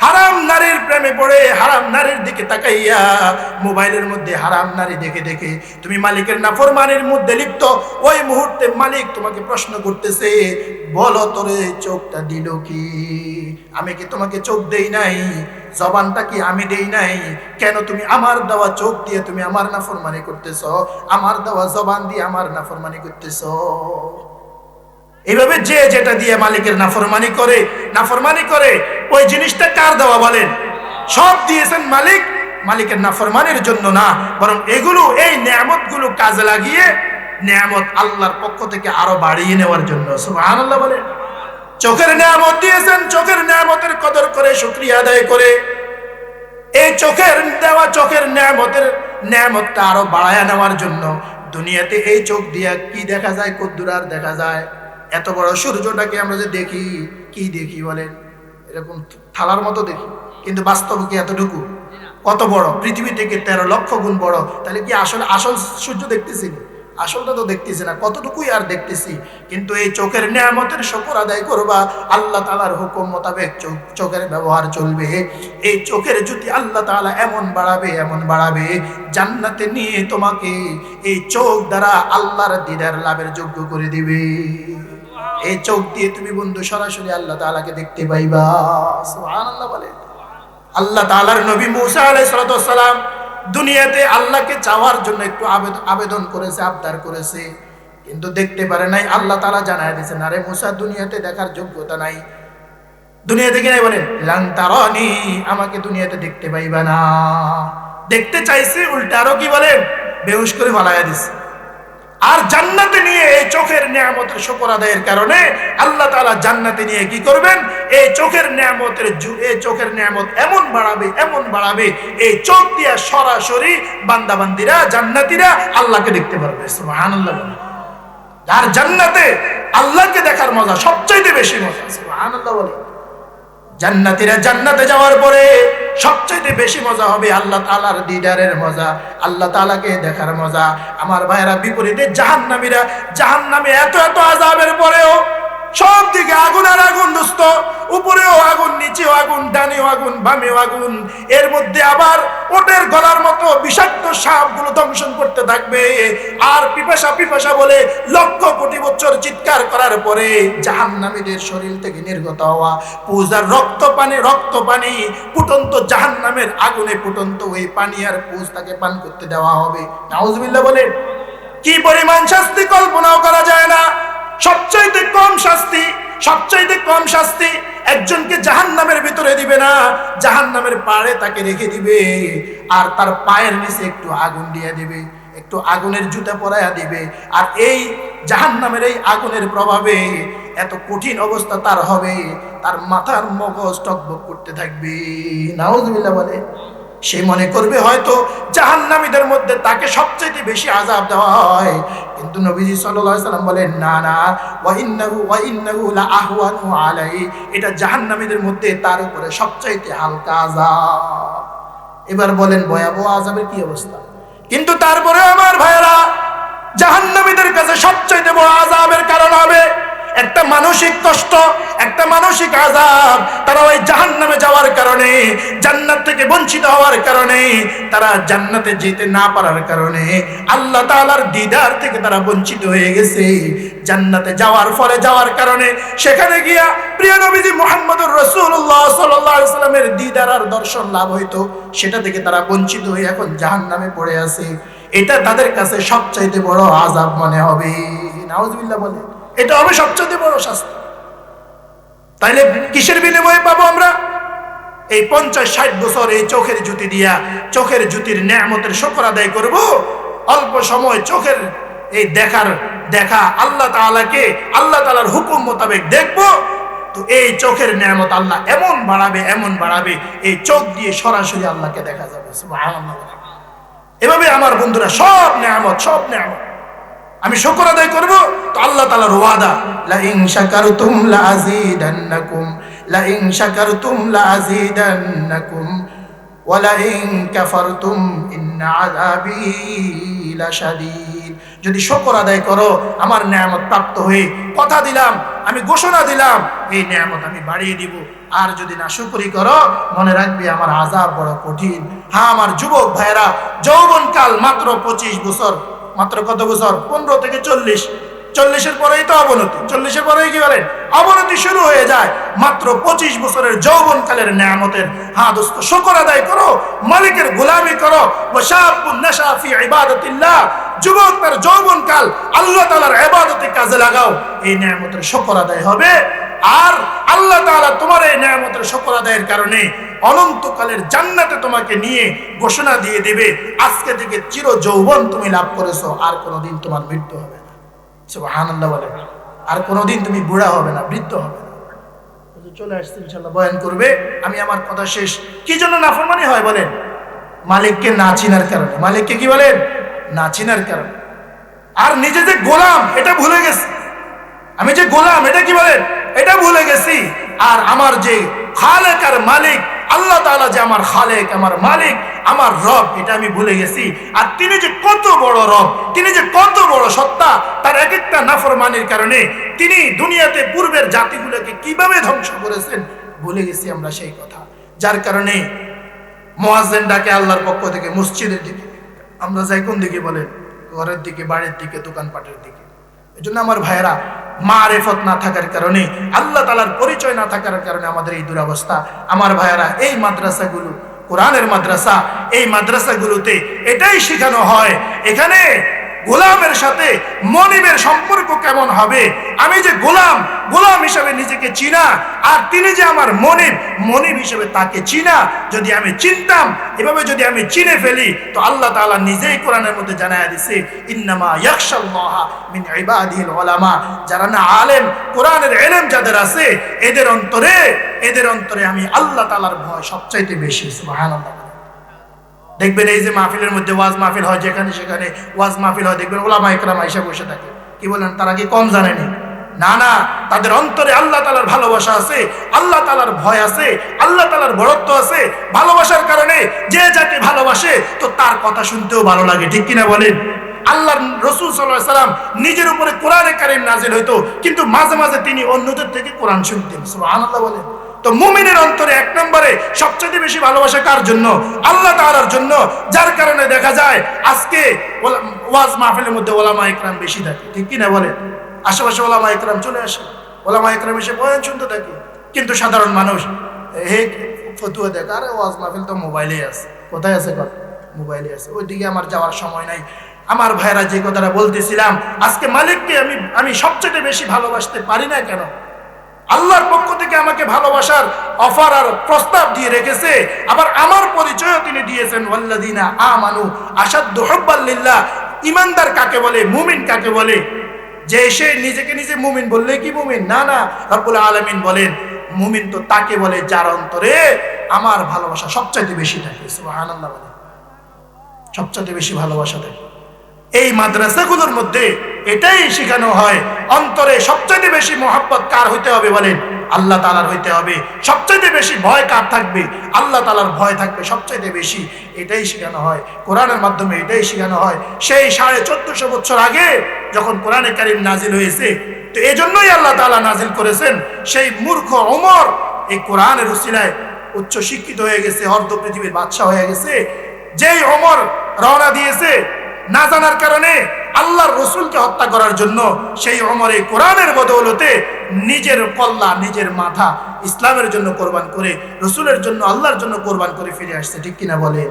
হারাম নারীর প্রেমে পড়ে, হারাম নারীর দিকে তাকাইয়া, মোবাইলের মধ্যে হারাম নারী দেখে দেখে তুমি মালিকের নাফরমানির মধ্যে লিপ্ত। ওই মুহূর্তে মালিক তোমাকে প্রশ্ন করতেছে, বলো তোরে চোখটা দিল কি? আমি কি তোমাকে চোখ দেই নাই? জবানটা কি আমি দেই নাই? কেন তুমি আমার দেওয়া চোখ দিয়ে তুমি আমার নাফরমানি করতেছ? আমার দেওয়া জবান দিয়ে আমার নাফরমানি করতেছ? এইভাবে যে যেটা দিয়ে মালিকের নাফরমানি করে ওই জিনিসটা কার দেওয়া বলেন? সব দিয়েছেন মালিক, মালিকের নাফরমানির জন্য না, বরং এগুলো, এই নিয়ামতগুলো কাজে লাগিয়ে নিয়ামত আল্লাহর পক্ষ থেকে আরো বাড়িয়ে নেওয়ার জন্য। সুবহানাল্লাহ বলেন। চোখের নিয়ামত দিয়েছেন, চোখের নিয়ামতের কদর করে শুকরিয়া আদায় করে এই চোখের দেওয়া চোখের নিয়ামতটা আরো বাড়ায় নেওয়ার জন্য। দুনিয়াতে এই চোখ দিয়ে কি দেখা যায়? কদ্দুর আর দেখা যায়? এত বড় সূর্যটাকে আমরা যে দেখি, কি দেখি বলেন? এরকম থালার মতো দেখি, কিন্তু বাস্তবে কি এতটুকু? কত বড়? পৃথিবী থেকে 13 লক্ষ গুণ বড়। তাহলে কি আসল সূর্য দেখতেছি? আসলটা তো দেখতেছি না, কতটুকুই আর দেখতেছি। কিন্তু এই চোখের নিয়ামতের শুকর আদায় করবা, আল্লাহ তাআলার হুকুম মোতাবেক চোখের ব্যবহার চলবে। এই চোখের জ্যোতি আল্লাহ তাআলা এমন বাড়াবে, জান্নাতে নিয়ে তোমাকে এই চোখ দ্বারা আল্লাহর দিদার লাভের যোগ্য করে দিবে। এই চোখ দিয়ে তুমি বন্ধু সরাসরি আল্লাহ তাআলাকে দেখতে পাইবা। সুবহানাল্লাহ বলে। আল্লাহ তাআলার নবী মুসা আলাইহিস সালাম দুনিয়াতে আল্লাহকে চাওয়ার জন্য একটু আবেদন করেছে, আবদার করেছে, কিন্তু দেখতে পারে নাই। আল্লাহ তাআলা জানায় দিয়েছেন, আরে মুসা দুনিয়াতে দেখার যোগ্যতা নাই। দুনিয়াতে কি নাই বলেন? লান তারানি, আমাকে দুনিয়াতে দেখতে পাইবা না। দেখতে চাইছে, উল্টা আরো কি বলেন? বেহুশ করে ফালাইয়া দিছে। আর জান্নাতে নিয়ে এই চোখের নিয়ামতের শুকর আদায়ের কারণে আল্লাহ তাআলা জান্নাতে নিয়ে কি করবেন? এই চোখের নিয়ামত এমন বাড়াবে, এই চোখ দিয়ে সরাসরি বান্দাবান্দিরা, জান্নাতীরা আল্লাহকে দেখতে পারবে। সুবহানাল্লাহ। আর জান্নাতে আল্লাহকে দেখার মজা সবচাইতে বেশি মজা। সুবহানাল্লাহ বলে। জান্নাতীরা জান্নাতে যাওয়ার পরে সবচেয়ে বেশি মজা হবে আল্লাহ তাআলার দিদারের মজা, আল্লাহ তাআলাকে দেখার মজা। আমার ভাইয়েরা, বিপরীতে জাহান্নামে এত আযাবের পরেও সব দিকে আগুন আর আগুন দোস্ত, উপরেও আগুন, নিচেও আগুন, ডানেও আগুন, বামেও আগুন। এর মধ্যে আবার ওটের গলার মতো বিষাক্ত সাপগুলো দংশন করতে থাকবে। আর পিপাসা বলে লক্ষ কোটি বছর চিৎকার করার পরে জাহান্নামীদের শরীর থেকে নির্গত হওয়া পূজার রক্ত পানি ফুটন্ত জাহান্নামের আগুনে ফুটন্ত ওই পানি আর পুজ তাকে পান করতে দেওয়া হবে। নাউজুবিল্লাহ বলে। কি পরিমাণ শাস্তি কল্পনাও করা যায় না। সবচাইতে কম শাস্তি একজনকে জাহান্নামের ভিতরে দিবে না, জাহান্নামের পাড়ে তাকে রেখে দিবে, আর তার পায়ের নিচে একটু আগুন দিয়ে দিবে, একটু আগুনের জুতা পরাইয়া দিবে। আর এই জাহান্নামের এই আগুনের প্রভাবে এত কঠিন অবস্থা তার হবে, তার মাথার মগজ টকবক করতে থাকবে। নাউজুবিল্লাহ বলে। সে মনে করবে হয়তো জাহান্নামীদের মধ্যে তাকে সবচেয়ে বেশি আযাব দেওয়া হয়। কিন্তু নবীজি সাল্লাল্লাহু আলাইহি সাল্লাম বলেন, না না, ওয়া ইন্নাহু লা আহওয়ানু আলাইহি, এটা জাহান্নামীদের মধ্যে তার উপরে সবচেয়ে হালকা আযাব। এবার বলেন ভয়াবহ আযাবের কি অবস্থা? কিন্তু তারপরে আমার ভাইয়েরা, জাহান্নামীদের কাছে সবচেয়ে বড় আযাবের কারণ হবে একটা মানসিক কষ্ট, একটা মানসিক আযাব। তারা ওই জাহান্নামে যাওয়ার কারণে, জান্নাত থেকে বঞ্চিত হওয়ার কারণে, তারা জান্নাতে যেতে না পারার কারণে, আল্লাহ তাআলার দিদার থেকে তারা বঞ্চিত হয়ে গেছে। জান্নাতে যাওয়ার কারণে সেখানে গিয়া প্রিয় নবীজি মুহাম্মদুর রাসূলুল্লাহ সাল্লাল্লাহু আলাইহি সাল্লামের দিদার আর দর্শন লাভ হইতো, সেটা থেকে তারা বঞ্চিত হয়ে এখন জাহান্নামে পড়ে আছে। এটা তাদের কাছে সবচাইতে বড় আযাব মনে হবে। নাউজুবিল্লাহ বলে, এটা হবে সবচেয়ে বড় শাস্তি। তাইলে কিসের বিনিময়ে পাবো আমরা? এই 50-60 বছর এই চোখের জ্যোতি দিয়া, চোখের জ্যোতির নেয়ামতের শুকর আদায় করব। অল্প সময় চোখের এই দেখা আল্লাহ তাআলাকে, আল্লাহ তাআলার হুকুম মোতাবেক দেখবো। তো এই চোখের নেয়ামত আল্লাহ এমন বাড়াবে, এই চোখ দিয়ে সরাসরি আল্লাহকে দেখা যাবে। সুবহানাল্লাহ। এভাবে আমার বন্ধুরা সব নেয়ামত আমি শুকর আদায় করব। তো আল্লাহ তাআলার ওয়াদা, লা ইন শাকারতুম লা আযীদান্নাকুম, লা ইন শাকারতুম লা আযীদান্নাকুম ওয়া লা ইন কাফারতুম ইন্না আযাবী লাশাদীদ। যদি শুকর আদায় করো, আমার নেয়ামত প্রাপ্ত হয়ে কথা দিলাম, আমি ঘোষণা দিলাম, এই নেয়ামত আমি বাড়িয়ে দিব। আর যদি না শুকরি করো, মনে রাখবে আমার আযাব বড় কঠিন। হ্যাঁ আমার যুবক ভাইরা, যৌবনকাল মাত্র 25 বছর, মাত্র কত বছর? 15 থেকে 40। 40-এর পরেই তো অবনতি, 40-এর পরেই কি বলেন অবনতি শুরু হয়ে যায়। মাত্র 25 বছরের যৌবনকালের নেয়ামতের হ্যাঁ দোস্ত শুকর আদায় করো, মালিকের গোলামি করো। ওয়াশাবুন নাশা ফি ইবাদাতিল্লাহ, যুবক তার যৌবনকাল আল্লাহ তাআলার ইবাদতে কাজে লাগাও, এই নেয়ামতের শুকর আদায় হবে। আর আল্লাহ তাআলা তোমার এই নেয়ামতের শুকর আদায়ের কারণে অনন্তকালের জান্নাতে তোমাকে নিয়ে ঘোষণা দিয়ে দিবে, আজকে থেকে চির যৌবন তুমি লাভ করেছো, আর কোনোদিন তোমার মৃত্যু হবে না। সুবহানাল্লাহ বলে, আর কোনোদিন তুমি বুড়া হবে না, বৃদ্ধ হবে না। চলে আসছে ইনশাআল্লাহ, বয়ান করবে। আমি আমার কথা শেষ। কি জন্য নাফরমানি হয় বলেন? মালিককে না চিনার কারণে। মালিককে কি বলেন? না চিনার কারণে। আর নিজে যে গোলাম এটা ভুলে গেছি। আমি যে গোলাম এটা কি বলেন? এটা ভুলে গেছি। আর আমার যে খালেক আর মালিক, আল্লাহ তাআলা যে আমার খালেক, আমার মালিক, আমার রব, এটা আমি ভুলে গেছি। আর তিনি যে কত বড় রব, তিনি যে কত বড় সত্তা, তার এক একটা নাফরমানির কারণে তিনি দুনিয়াতে পূর্বের জাতিগুলোকে কিভাবে ধ্বংস করেছেন ভুলে গেছি আমরা সেই কথা। যার কারণে মুয়াজ্জিন ডাকে আল্লাহর পক্ষ থেকে মসজিদের দিকে, আমরা যাই কোন দিকে বলেন? ঘরের দিকে, বাড়ির দিকে, দোকানপাটের দিকে। এজন্য আমার ভাইয়েরা, মারিফত না থাকার কারণে, আল্লাহ তাআলার পরিচয় না থাকার কারণে আমাদের এই দুরবস্থা। আমার ভাইয়েরা, এই মাদ্রাসাগুলো কোরআনের মাদ্রাসা, এই মাদ্রাসাগুলোতে এটাই শেখানো হয়। এখানে গোলামের সাথে মনিবের সম্পর্ক কেমন হবে, আমি যে গোলাম হিসেবে নিজেকে চিনা, আর তিনি যে আমার মনিব হিসেবে তাকে চিনা। যদি আমি চিনতাম, এভাবে যদি আমি চিনে ফেলি, তো আল্লাহ তাআলা নিজেই কোরআনের মধ্যে জানায়া দিয়েছে, ইন্নামা ইয়াখশাল্লাহা মিন ইবাদিহিল উলামা। যারা না আলেম, কোরআনের ইলম যাদের আছে, এদের অন্তরে আমি আল্লাহ তাআলার ভয় সবচাইতে বেশি। সুবহানাল্লাহ। দেখবেন এই যে মাহফিলের মধ্যে ওয়াজ মাহফিল হয়, যেখানে সেখানে ওয়াজ মাহফিল হয়, দেখবেন ওলামা ইকরাম আইসা বসে থাকে। কি বলেন? তারা কি কম জানেনি? না, তাদের অন্তরে আল্লাহ তাআলার ভালোবাসা আছে, আল্লাহ তাআলার ভয় আছে, আল্লাহ তাআলার বড়ত্ব আছে। ভালোবাসার কারণে যে যাকে ভালোবাসে, তো তার কথা শুনতেও ভালো লাগে। ঠিক কিনা বলেন? আল্লাহর রাসূল সাল্লাল্লাহু আলাইহি সাল্লাম নিজের উপরে কোরআনে কারীম নাযিল হইতো, কিন্তু মাঝে মাঝে তিনি অন্যদের থেকে কোরআন শুনতেন। সুবহানাল্লাহ বলেন। তো মুমিনের অন্তরে এক নম্বরে সবচেয়ে বেশি ভালোবাসা কার জন্য? আল্লাহ তাআলার জন্য। যার কারণে দেখা যায় আজকে ওয়াজ মাহফিলের মধ্যে ওলামা ইকরাম বেশি থাকে। ঠিক কিনা বলেন? আশেপাশে ওলামা ইকরাম চলে আসে, ওলামা ইকরাম এসে বয়ান শুনতে থাকে। কিন্তু সাধারণ মানুষ ফতুয়া দেখে, আরে ওয়াজ মাহফিল তো মোবাইলে আছে। কোথায় আছে? মোবাইলে আছে। ওইদিকে আমার যাওয়ার সময় নাই। আমার ভাইরা, যে কথাটা বলতেছিলাম, আজকে মালিককে আমি সবচেয়ে বেশি ভালোবাসতে পারি না কেন? আল্লাহর পক্ষ থেকে আমাকে ভালোবাসার অফার আর প্রস্তাব দিয়ে রেখেছে। আবার আমার পরিচয়ও তিনি দিয়েছেন, ওয়াল্লাযিনা আমানু আশাদ্দু হুব্বাল লিল্লাহ। ঈমানদার কাকে বলে? মুমিন কাকে বলে? যে সে নিজেকে নিজে মুমিন বললে কি মুমিন? না না, রব্বুল আলামিন বলেন মুমিন তো তাকে বলে যার অন্তরে আমার ভালোবাসা সবচাইতে বেশি থাকে। সুবহানাল্লাহ বলেন, সবচাইতে বেশি ভালোবাসা থাকে। এই মাদ্রাসাগুলোর মধ্যে এটাই শেখানো হয়, অন্তরে সবচাইতে বেশি মহব্বত কার হইতে হবে বলেন? আল্লাহ তাআলার হইতে হবে। সবচাইতে বেশি ভয় কার থাকবে? আল্লাহ তাআলার ভয় থাকবে সবচাইতে বেশি। এটাই শেখানো হয় কোরআনের মাধ্যমে, এটাই শেখানো হয়। সেই 1450 বছর আগে যখন কোরআনে কারীম নাজিল হয়েছে, তো এজন্যই আল্লাহ তাআলা নাজিল করেছেন। সেই মূর্খ ওমর এই কোরআনের উসিলায় উচ্চ শিক্ষিত হয়ে গেছে, অর্ধ পৃথিবীর বাদশা হয়ে গেছে। যেই ওমর রওনা দিয়েছে না জানার কারণে আল্লাহর রসুলকে হত্যা করার জন্য, সেই ওমর এই কোরআনের বদৌলতে নিজের কল্লা, নিজের মাথা ইসলামের জন্য কোরবান করে, রসুলের জন্য, আল্লাহর জন্য কোরবান করে ফিরে আসছে। ঠিক কিনা বলে?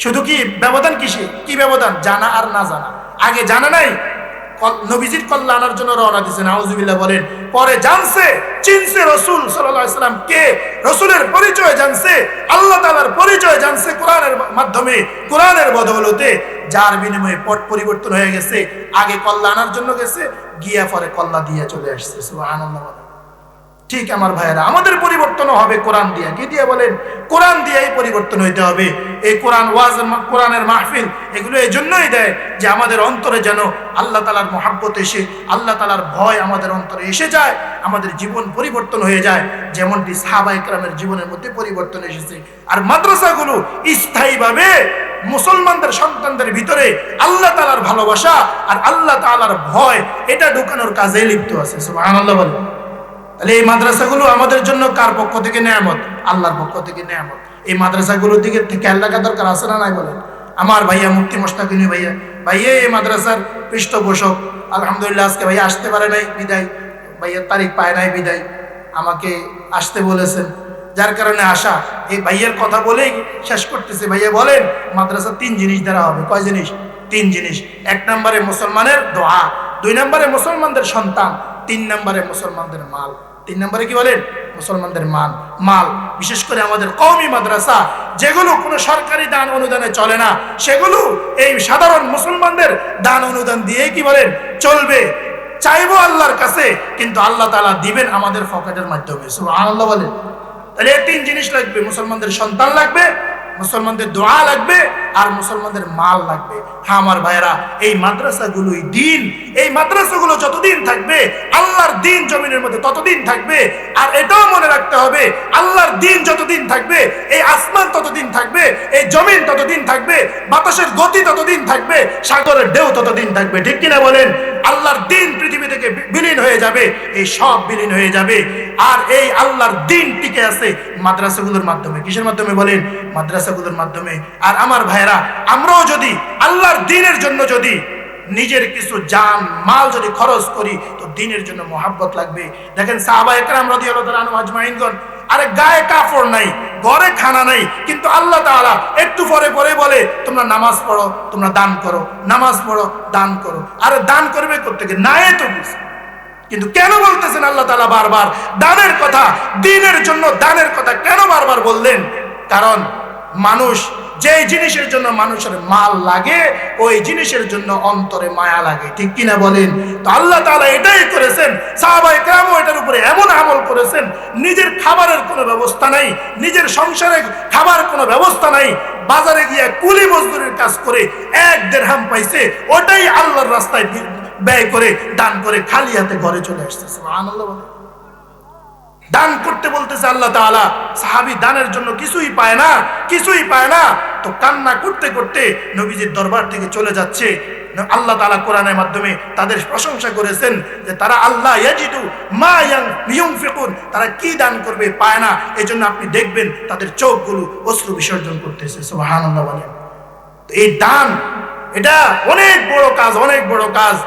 শুধু কি ব্যবধান কিসে? কি ব্যবধান? জানা আর না জানা। আগে জানা নাই, নবীজির কল্লা আনার জন্য রওনা দিয়েছে, নাউজুবিল্লাহ বলেন। পরে জানছে, চিনছে রসুল সাল্লাল্লাহু আলাইহি সাল্লাম কে, রসুলের পরিচয় জানছে, আল্লাহ তাআলার পরিচয় জানছে কোরআনের মাধ্যমে, কোরআনের বদৌলতে, যার বিনিময়ে পট পরিবর্তন হয়ে গেছে। আগে কল্লা আনার জন্য গেছে, গিয়া পরে কল্লা দিয়ে চলে আসছে। সুবহানাল্লাহ। ঠিক আমার ভাইয়েরা, আমাদের পরিবর্তনও হবে কোরআন দিয়ে। কি দিয়ে বলেন? কোরআন দিয়েই পরিবর্তন হইতে হবে। এই কোরআন ওয়াজ, কোরআনের মাহফিল, এগুলো এই জন্যই দেয় যে আমাদের অন্তরে যেন আল্লাহ তাআলার মহব্বত এসে, আল্লাহ তাআলার ভয় আমাদের অন্তরে এসে যায়, আমাদের জীবন পরিবর্তন হয়ে যায়, যেমনটি সাহাবা ইকরামের জীবনের মধ্যে পরিবর্তন এসেছে। আর মাদ্রাসাগুলো স্থায়ীভাবে মুসলমানদের সন্তানদের ভিতরে আল্লাহ তাআলার ভালোবাসা আর আল্লাহ তাআলার ভয় এটা ঢুকানোর কাজে লিপ্ত আছে। সুবহানাল্লাহ বলেন। তাহলে এই মাদ্রাসাগুলো আমাদের জন্য কার পক্ষ থেকে নেয়ামত? আল্লাহর পক্ষ থেকে নেয়ামত। এই মাদ্রাসাগুলোর দিকে খেয়াল রাখা দরকার আছে না নাই বলেন? আমার ভাইয়া মুফতি মোশতাকিনী ভাইয়া এই মাদ্রাসার পৃষ্ঠপোষক। আলহামদুলিল্লাহ আজকে ভাইয়া আসতে পারে নাই বিদায়, ভাইয়ার তারিখ পায় নাই বিদায়, আমাকে আসতে বলেছেন, যার কারণে আসা। এই ভাইয়ের কথা বলেই শেষ করতেছে। ভাইয়া বলেন মাদ্রাসা 3 জিনিস দ্বারা হবে। কয় জিনিস? 3 জিনিস। 1 নম্বরে মুসলমানের দোয়া, 2 নম্বরে মুসলমানদের সন্তান, 3 নম্বরে মুসলমানদের মাল। 3 নম্বরে কি বলেন? মুসলমানদের মাল। বিশেষ করে আমাদের কওমি মাদ্রাসা যেগুলো কোনো সরকারি দান অনুদানে চলে না, সেগুলো এই সাধারণ মুসলমানদের দান অনুদান দিয়ে কি বলেন চলবে। চাইবো আল্লাহর কাছে, কিন্তু আল্লাহ তাআলা দিবেন আমাদের পকেটের মাধ্যমে। সুবহানাল্লাহ বলেন। তাহলে এই 3 জিনিস লাগবে। মুসলমানদের সন্তান লাগবে, মুসলমানদের দোয়া লাগবে, আর মুসলমানদের মাল লাগবে। হ্যাঁ আমার ভাইরা, এই মাদ্রাসাগুলোই দিন। এই মাদ্রাসাগুলো যতদিন থাকবে আল্লাহর দিন জমিনের মধ্যে ততদিন থাকবে। আর এটাও মনে রাখতে হবে, আল্লাহর দিন যতদিন থাকবে এই আসমান ততদিন থাকবে, এই জমিন ততদিন থাকবে, বাতাসের গতি ততদিন থাকবে, সাগরের ঢেউ ততদিন থাকবে। ঠিক কিনা বলেন? আল্লাহর দিন পৃথিবী থেকে বিলীন হয়ে যাবে, এই সব বিলীন হয়ে যাবে। আর এই আল্লাহর দিন টিকে আছে মাদ্রাসাগুলোর মাধ্যমে। কিসের মাধ্যমে বলেন? মাদ্রাসাগুলোর মাধ্যমে। আর আমার ভাইরা, আমরাও যদি আল্লাহর দ্বীনের জন্য যদি নিজের কিছু জান মাল যদি খরচ করি, তো দ্বীনের জন্য মহব্বত লাগবে। দেখেন সাহাবা একরাম রাদিয়াল্লাহু তাআলা আনহুম আজমাইনগণ, আরে গায়ে কাপড় নাই, ঘরে খানা নাই, কিন্তু আল্লাহ তাআলা একটু পরে পরে বলে তোমরা নামাজ পড়ো, তোমরা দান করো, নামাজ পড়ো, দান করো। আরে দান করবে কোত্থেকে? নাই তো কিছু। কিন্তু কেন বলতেছেন আল্লাহ তাআলা বারবার দানের কথা? দ্বীনের জন্য দানের কথা কেন বারবার বললেন? কারণ মানুষ যেই জিনিসের জন্য মানুষের মাল লাগে, ওই জিনিসের জন্য অন্তরে মায়া লাগে। ঠিক কিনা বলেন? তো আল্লাহ তাআলা এটাই করেছেন। সাহাবায়ে কেরামও এটার উপরে এমন আমল করেছেন, নিজের খাবারের কোনো ব্যবস্থা নাই, নিজের সংসারে খাবার কোনো ব্যবস্থা নাই, বাজারে গিয়ে কুলি মজদুরের কাজ করে 1 দিরহাম পাইছে, ওটাই আল্লাহর রাস্তায় ব্যয় করে দান করে খালি হাতে ঘরে চলে আসছে। সুবহানাল্লাহ। দান করতে বলতেছে আল্লাহ তাআলা। সাহাবী দানের জন্য কিছুই পায় না, কিছুই পায় না, তো কান্না করতে করতে নবীজির দরবার থেকে চলে যাচ্ছে। আল্লাহ তাআলা কোরআনের মাধ্যমে তাদের প্রশংসা করেছেন যে তারা আল্লাহ ইয়াজিদু মা ইউনফিকুন, তারা কি দান করবে পায় না। এজন্য আপনি দেখবেন তাদের চোখগুলো অশ্রু বিসর্জন করতেছে। সুবহানাল্লাহ বলেন। এই দান এটা অনেক বড় কাজ, অনেক বড় কাজ।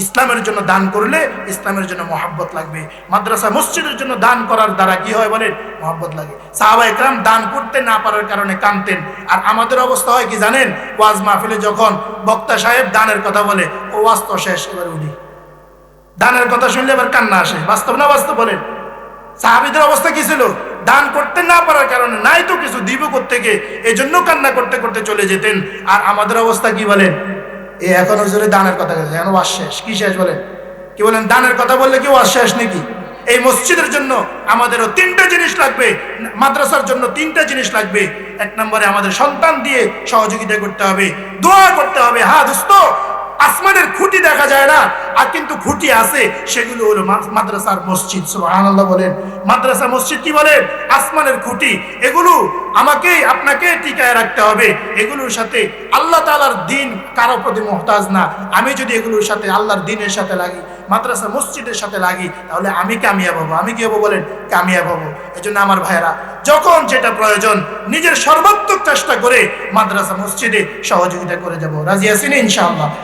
ইসলামের জন্য দান করলে ইসলামের জন্য মহব্বত লাগবে। মাদ্রাসা মসজিদের জন্য দান করার দ্বারা কি হয় বলেন? মহব্বত লাগে। সাহাবায়ে কেরাম দান করতে না পারার কারণে কাঁদতেন। আর আমাদের অবস্থা হয় কি জানেন? ওয়াজ মাহফিলে যখন বক্তা সাহেব দানের কথা বলে, ও ওয়াজ তো শেষ, এবার উঠি। দানের কথা শুনলে এবার কান্না আসে। বাস্তব না বাস্তব বলেন? সাহাবীদের অবস্থা কি ছিল? দান করতে না পারার কারণে, নাই তো কিছু, দিব কোত্থেকে, এই জন্য কান্না করতে করতে চলে যেতেন। আর আমাদের অবস্থা কি বলেন? এই এখন হুজুরে দানের কথা বলছে, এখন ওয়াজ শেষ। কি শেষ বলেন? কি বলেন? দানের কথা বললে কি ওয়াজ শেষ নাকি? এই মসজিদের জন্য আমাদেরও তিনটা জিনিস লাগবে, মাদ্রাসার জন্য তিনটা জিনিস লাগবে। এক নম্বরে আমাদের সন্তান দিয়ে সহযোগিতা করতে হবে, দোয়া করতে হবে। হ্যাঁ দোস্ত, আসমানের খুঁটি দেখা যায় না, আর কিন্তু খুঁটি আছে, সেগুলো হলো মাদ্রাসার মসজিদ। সুবহানাল্লাহ বলেন। মাদ্রাসা মসজিদ কি বলেন? আসমানের খুঁটি। এগুলো আমাকে আপনাকে টিকায় রাখতে হবে। এগুলোর সাথে আল্লাহ তাআলার দিন কারো প্রতি মুহতাজ না। আমি যদি এগুলোর সাথে আল্লাহর দিনের সাথে লাগি, মাদ্রাসা মসজিদের সাথে লাগি, তাহলে আমি কামিয়াব হবো। আমি কি হবো বলেন? কামিয়াব হবো। এজন্য আমার ভাইয়েরা, যখন যেটা প্রয়োজন নিজের সর্বাত্মক চেষ্টা করে মাদ্রাসা মসজিদে সহযোগিতা করে যাব। রাজি আছেন ইনশাআল্লাহ?